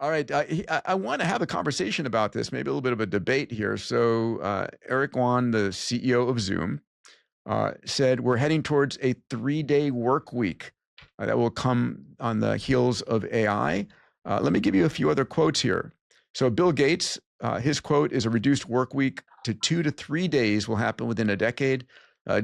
All right. I want to have a conversation about this, maybe a little bit of a debate here. So Eric Yuan, the CEO of Zoom, said we're heading towards a 3-day work week that will come on the heels of AI. Let me give you a few other quotes here. So Bill Gates, his quote is a reduced work week to 2 to 3 days will happen within a decade.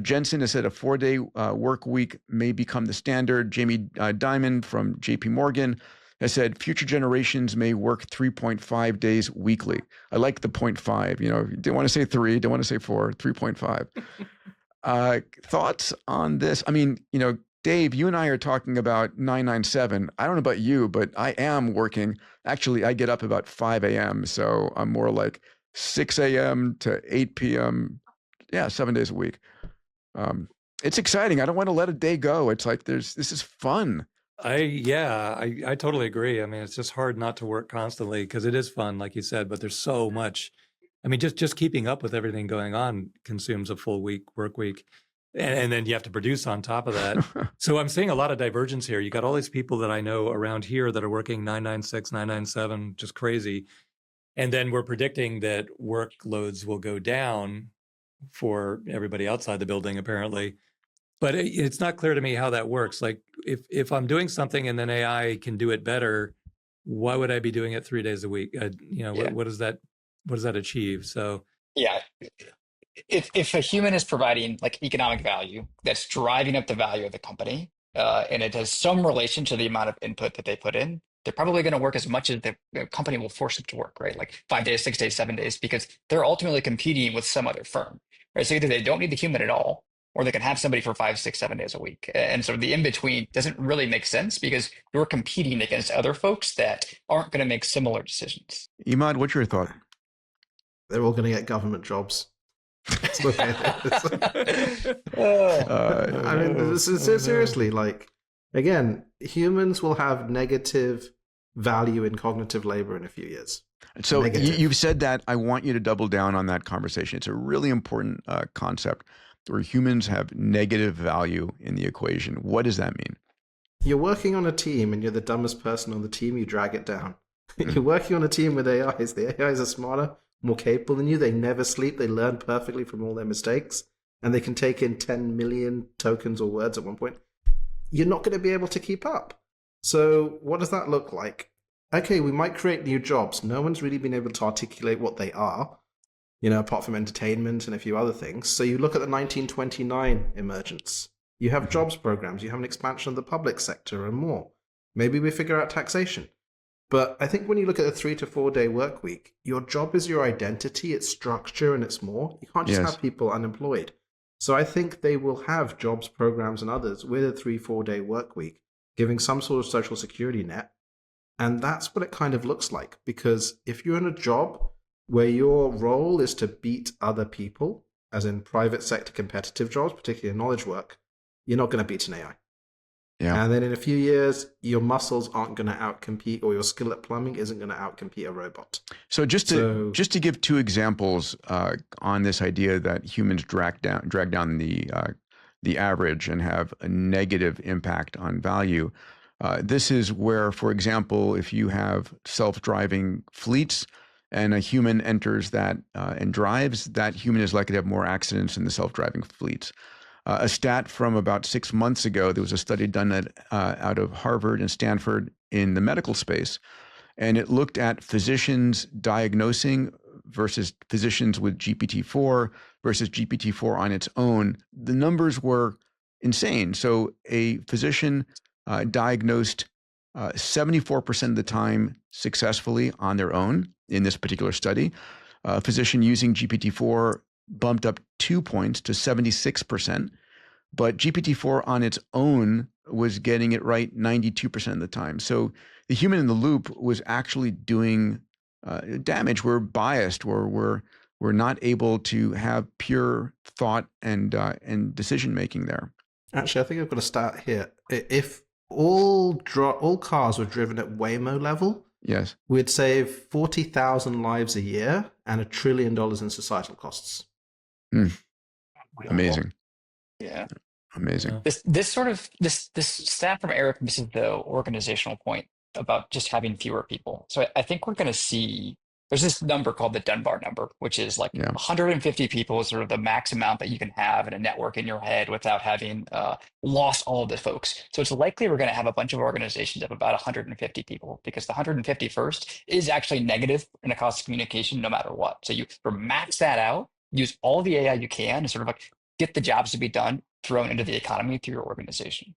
Jensen has said a 4-day work week may become the standard. Jamie Dimon from JP Morgan has said future generations may work 3.5 days weekly. I like the 0.5, you know, don't want to say 3, don't want to say 4, 3.5. Thoughts on this? I mean, you know, Dave, you and I are talking about 997. I don't know about you, but I am working. Actually, I get up about 5 a.m. So I'm more like 6 a.m. to 8 p.m. Yeah, 7 days a week. It's exciting. I don't want to let a day go. It's like this is fun. I totally agree. I mean, it's just hard not to work constantly because it is fun, like you said, but there's so much. I mean, just keeping up with everything going on consumes a full work week. And then you have to produce on top of that. So I'm seeing a lot of divergence here. You got all these people that I know around here that are working 996, 997, just crazy. And then we're predicting that workloads will go down for everybody outside the building, apparently. But it's not clear to me how that works. Like if I'm doing something and then AI can do it better, why would I be doing it 3 days a week? What does that achieve? So yeah, if a human is providing like economic value that's driving up the value of the company, and it has some relation to the amount of input that they put in, they're probably going to work as much as the company will force them to work, right? Like 5 days, 6 days, 7 days, because they're ultimately competing with some other firm, right? So either they don't need the human at all, or they can have somebody for 5, 6, 7 days a week. And so the in-between doesn't really make sense because you're competing against other folks that aren't going to make similar decisions. Emad, what's your thought? They're all going to get government jobs. I mean, seriously, like, again, humans will have negative value in cognitive labor in a few years. So you've said that. I want you to double down on that conversation. It's a really important concept where humans have negative value in the equation. What does that mean? You're working on a team and you're the dumbest person on the team, you drag it down. You're working on a team with AIs. The AIs are smarter, more capable than you. They never sleep. They learn perfectly from all their mistakes. And they can take in 10 million tokens or words at one point. You're not going to be able to keep up. So what does that look like? Okay, we might create new jobs. No one's really been able to articulate what they are, apart from entertainment and a few other things. So you look at the 1929 emergence. You have jobs programs. You have an expansion of the public sector and more. Maybe we figure out taxation. But I think when you look at a 3 to 4 day work week, your job is your identity, its structure, and it's more. You can't just have people unemployed. So I think they will have jobs programs and others with a 3-4 day work week, giving some sort of social security net. And that's what it kind of looks like. Because if you're in a job where your role is to beat other people, as in private sector competitive jobs, particularly in knowledge work, you're not going to beat an AI. Yeah. And then in a few years, your muscles aren't going to outcompete, or your skill at plumbing isn't going to outcompete a robot. So just to give two examples on this idea that humans drag down the average and have a negative impact on value. This is where, for example, if you have self-driving fleets and a human enters that and drives, that human is likely to have more accidents in the self-driving fleets. A stat from about 6 months ago, there was a study done out of Harvard and Stanford in the medical space, and it looked at physicians diagnosing versus physicians with GPT-4 versus GPT-4 on its own. The numbers were insane. So a physician diagnosed 74% of the time successfully on their own in this particular study. A physician using GPT-4 bumped up 2 points to 76%, but GPT-4 on its own was getting it right 92% of the time. So the human in the loop was actually doing damage. We're biased, or we're not able to have pure thought and decision making there. Actually, I think I've got a stat here. If all cars were driven at Waymo level, yes, we'd save 40,000 lives a year and $1 trillion in societal costs. Amazing. Yeah. Amazing. This stat from Eric misses the organizational point. about just having fewer people. So I think we're going to see, there's this number called the Dunbar number, which is like Yeah. 150 people is sort of the max amount that you can have in a network in your head without having lost all of the folks. So it's likely we're going to have a bunch of organizations of about 150 people, because the 150 first is actually negative in the cost of communication no matter what. So you max that out, use all the AI you can, and sort of like get the jobs to be done thrown into the economy through your organization.